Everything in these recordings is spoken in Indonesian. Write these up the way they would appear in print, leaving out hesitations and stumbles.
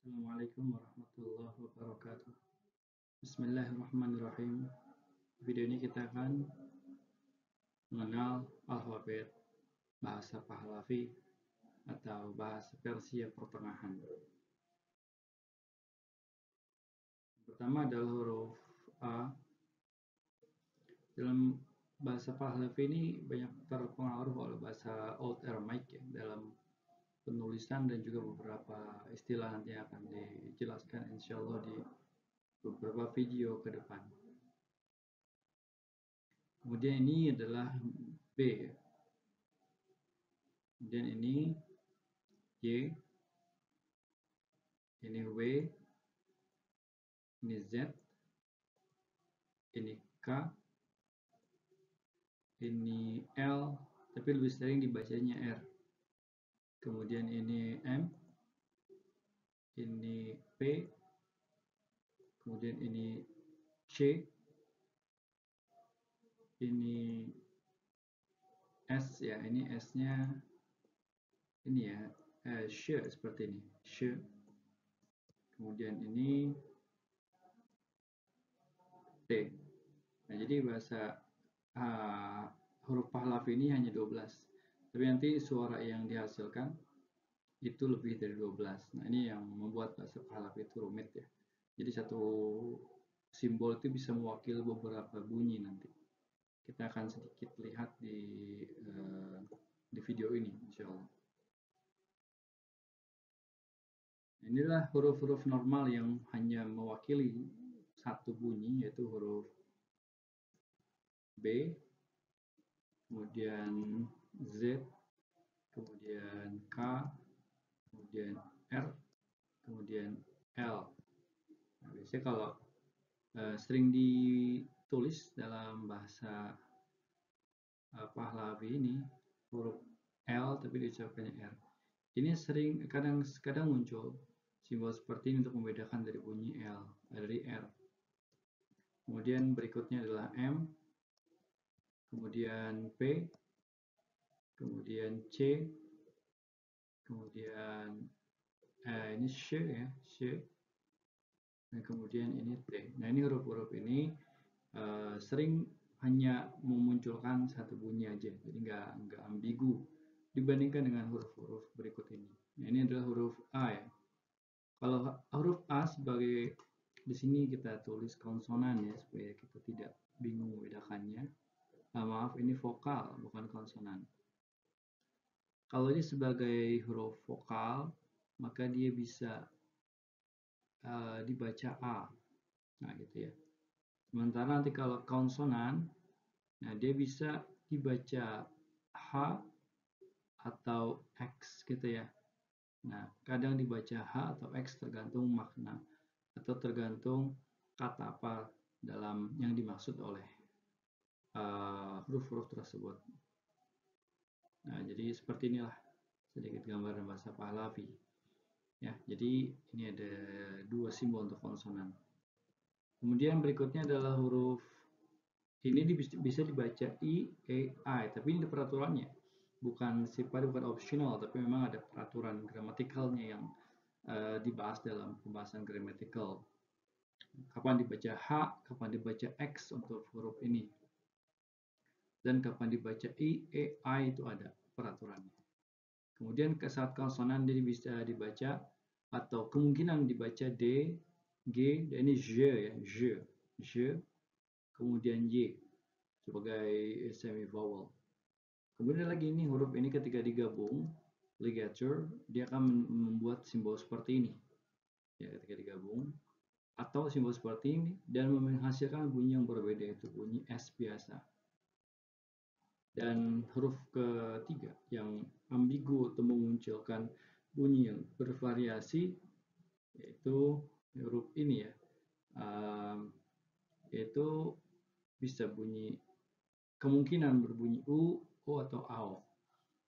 Assalamualaikum warahmatullahi wabarakatuh. Bismillahirrahmanirrahim. Video ini kita akan mengenal alfabet bahasa Pahlavi atau bahasa Persia Pertengahan. Pertama adalah huruf A. Dalam bahasa Pahlavi ini banyak terpengaruh oleh bahasa Old Aramaic ya, dalam penulisan dan juga beberapa istilah nanti akan dijelaskan insya Allah di beberapa video ke depan. Kemudian ini adalah B. Kemudian ini Y, ini W, ini Z, ini K, ini L, tapi lebih sering dibacanya R. Kemudian ini M, ini P, kemudian ini C, ini S ya, ini S-nya ini ya, sh seperti ini, sh. Kemudian ini T. Nah, jadi bahasa huruf Pahlavi ini hanya 12. Tapi nanti suara yang dihasilkan itu lebih dari 12. Nah, ini yang membuat bahasa Pahlavi itu rumit ya. Jadi satu simbol itu bisa mewakili beberapa bunyi nanti. Kita akan sedikit lihat di video ini, insya Allah. Inilah huruf-huruf normal yang hanya mewakili satu bunyi, yaitu huruf B, kemudian Z, kemudian K, kemudian R, kemudian L. Nah, biasanya kalau sering ditulis dalam bahasa Pahlavi ini huruf L tapi diucapkannya R. Ini sering kadang muncul simbol seperti ini untuk membedakan dari bunyi L dari R. Kemudian berikutnya adalah M, kemudian P, kemudian C, kemudian ini sh ya, sh. Dan kemudian ini T. Nah, ini huruf-huruf ini sering hanya memunculkan satu bunyi aja, jadi nggak ambigu dibandingkan dengan huruf-huruf berikut ini. Nah, ini adalah huruf A ya. Kalau huruf A sebagai di sini kita tulis konsonan ya supaya kita tidak bingung membedakannya. Maaf, ini vokal bukan konsonan. Kalau ini sebagai huruf vokal maka dia bisa dibaca A. Nah, gitu ya. Sementara nanti kalau konsonan, nah dia bisa dibaca H atau X gitu ya. Nah, kadang dibaca H atau X tergantung makna atau tergantung kata apa dalam yang dimaksud oleh huruf-huruf tersebut. Nah, jadi seperti inilah sedikit gambaran bahasa Pahlavi. Ya, jadi ini ada dua simbol untuk konsonan. Kemudian berikutnya adalah huruf ini bisa dibaca I, E, I, tapi ini ada peraturannya. Bukan optional, tapi memang ada peraturan gramatikalnya yang dibahas dalam pembahasan gramatikal. Kapan dibaca H, kapan dibaca X untuk huruf ini. Dan kapan dibaca I, E, I itu ada peraturannya. Kemudian saat konsonan dia bisa dibaca atau kemungkinan dibaca D, G, dan ini J ya, J, kemudian Y sebagai semi vowel. Kemudian lagi ini huruf ini ketika digabung ligature dia akan membuat simbol seperti ini. Ya, ketika digabung atau simbol seperti ini dan menghasilkan bunyi yang berbeda, yaitu bunyi S biasa. Dan huruf ketiga yang ambigu atau memunculkan bunyi yang bervariasi yaitu huruf ini ya, yaitu bisa bunyi kemungkinan berbunyi U, O atau AO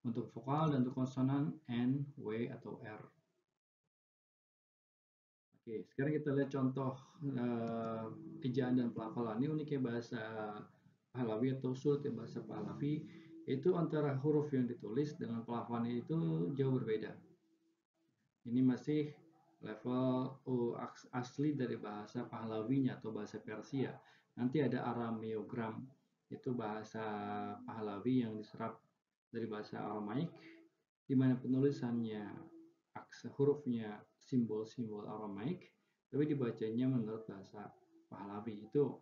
untuk vokal dan untuk konsonan N, W atau R. Oke, sekarang kita lihat contoh ejaan dan pelafalan. Ini uniknya bahasa Pahlavi atau sulit ya bahasa Pahlavi, itu antara huruf yang ditulis dengan pelafalan itu jauh berbeda. Ini masih level asli dari bahasa Pahlawinya atau bahasa Persia. Nanti ada Arameogram, itu bahasa Pahlawi yang diserap dari bahasa Aramaik, di mana penulisannya, hurufnya, simbol-simbol Aramaik, tapi dibacanya menurut bahasa Pahlawi. Itu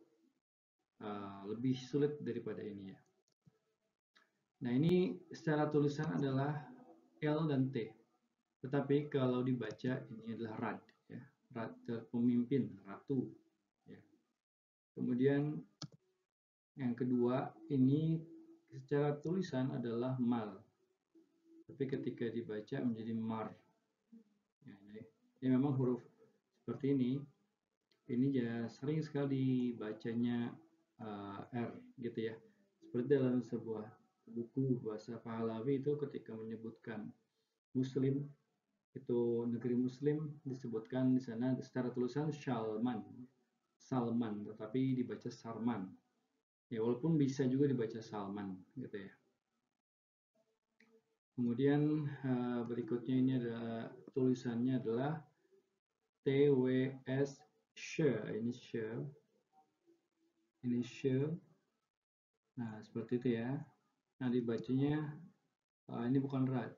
lebih sulit daripada ini ya. Nah, ini secara tulisan adalah L dan T. Tetapi kalau dibaca ini adalah Rad, ya. Rad, pemimpin, ratu. Ya. Kemudian yang kedua ini secara tulisan adalah Mal, tapi ketika dibaca menjadi Mar. Ya, ini memang huruf seperti ini ya sering sekali bacanya R gitu ya. Seperti dalam sebuah buku bahasa Pahlawi itu ketika menyebutkan Muslim, itu negeri Muslim, disebutkan di sana secara tulisan Salman, tetapi dibaca Sarman. Ya, walaupun bisa juga dibaca Salman gitu ya. Kemudian berikutnya ini adalah tulisannya adalah TWS ini Nah, seperti itu ya. Nah, dibacanya ini bukan Rad,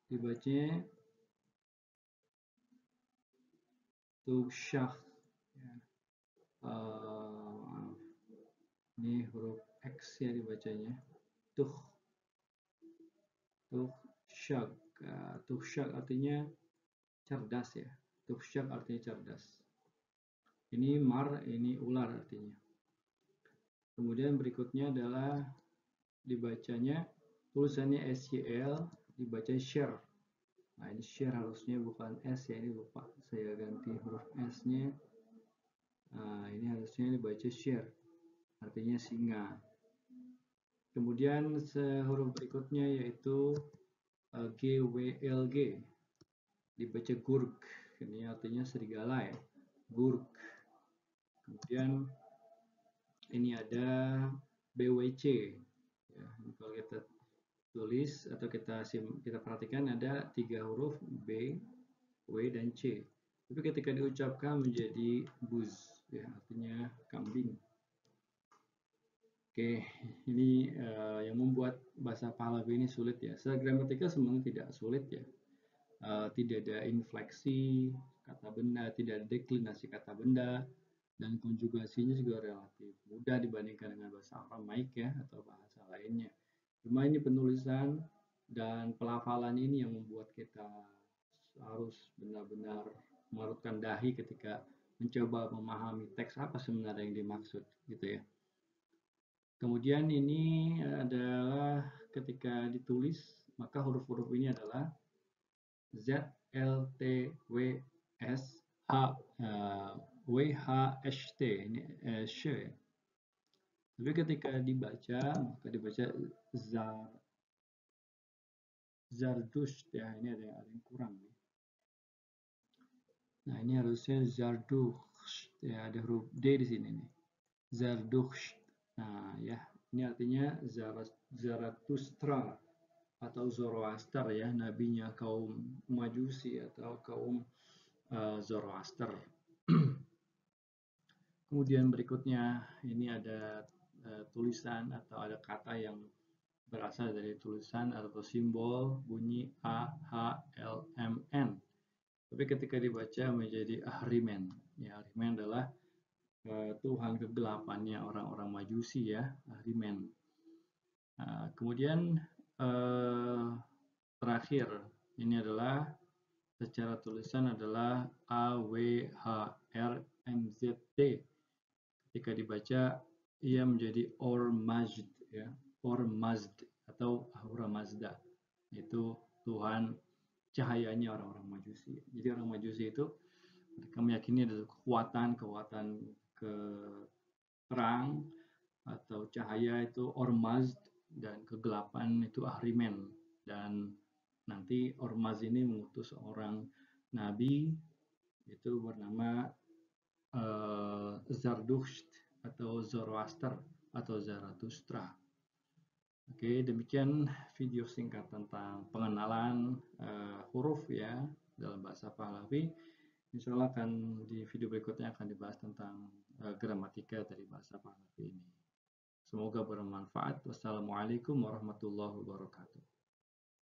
dibacanya Tushah. Ya. Ini huruf X ya dibacanya. Tushak. Tushak artinya cerdas ya. Tushak artinya cerdas. Ini Mar, ini ular artinya. Kemudian berikutnya adalah dibacanya tulisannya SYL, dibaca share. Nah, ini share harusnya bukan S ya, ini lupa saya ganti huruf S-nya. Nah, ini harusnya dibaca share, artinya singa. Kemudian huruf berikutnya yaitu GWLG, dibaca gurg, ini artinya serigala ya, gurg. Kemudian ini ada BWC ya, kalau kita tulis atau kita perhatikan ada 3 huruf B, W, dan C, tapi ketika diucapkan menjadi buz ya, artinya kambing. Oke, ini yang membuat bahasa Pahlavi ini sulit ya. Secara gramatikal sebenarnya tidak sulit ya. Tidak ada infleksi kata benda, tidak ada deklinasi kata benda, dan konjugasinya juga relatif mudah dibandingkan dengan bahasa Aramaik ya atau bahasa lainnya. Cuma ini penulisan dan pelafalan ini yang membuat kita harus benar-benar mengerutkan dahi ketika mencoba memahami teks apa sebenarnya yang dimaksud gitu ya. Kemudian ini adalah ketika ditulis, maka huruf-huruf ini adalah Z, L, T, W, S, H, W, H, H, T. Ini sh. Tapi ketika dibaca, maka dibaca Zardusht ya. Ini ada yang kurang. Nah, ini harusnya Zardusht ya, ada huruf D di sini nih. Zardusht. Nah, ya, ini artinya Zarathustra atau Zoroaster ya, nabinya kaum Majusi atau kaum Zoroaster. Kemudian berikutnya ini ada tulisan atau ada kata yang berasal dari tulisan atau simbol bunyi A, H, L, M, N. Tapi ketika dibaca menjadi Ahrimen. Ya, Ahrimen adalah Tuhan kegelapannya orang-orang Majusi ya, Ahrimen. Nah, kemudian terakhir ini adalah secara tulisan adalah A, W, H, R, M, Z, T. Ketika dibaca ia menjadi Ormazd ya, Ormazd atau Ahura Mazda. Itu Tuhan cahayanya orang-orang Majusi. Jadi orang Majusi itu mereka meyakini ada kekuatan ke terang atau cahaya itu Ormazd dan kegelapan itu Ahrimen, dan nanti Ormazd ini mengutus seorang nabi itu bernama Zardusht atau Zoroaster atau Zarathustra. Oke, demikian video singkat tentang pengenalan huruf ya dalam bahasa Pahlavi. Insya Allah akan di video berikutnya akan dibahas tentang gramatika dari bahasa Pahlavi ini. Semoga bermanfaat. Wassalamualaikum warahmatullahi wabarakatuh.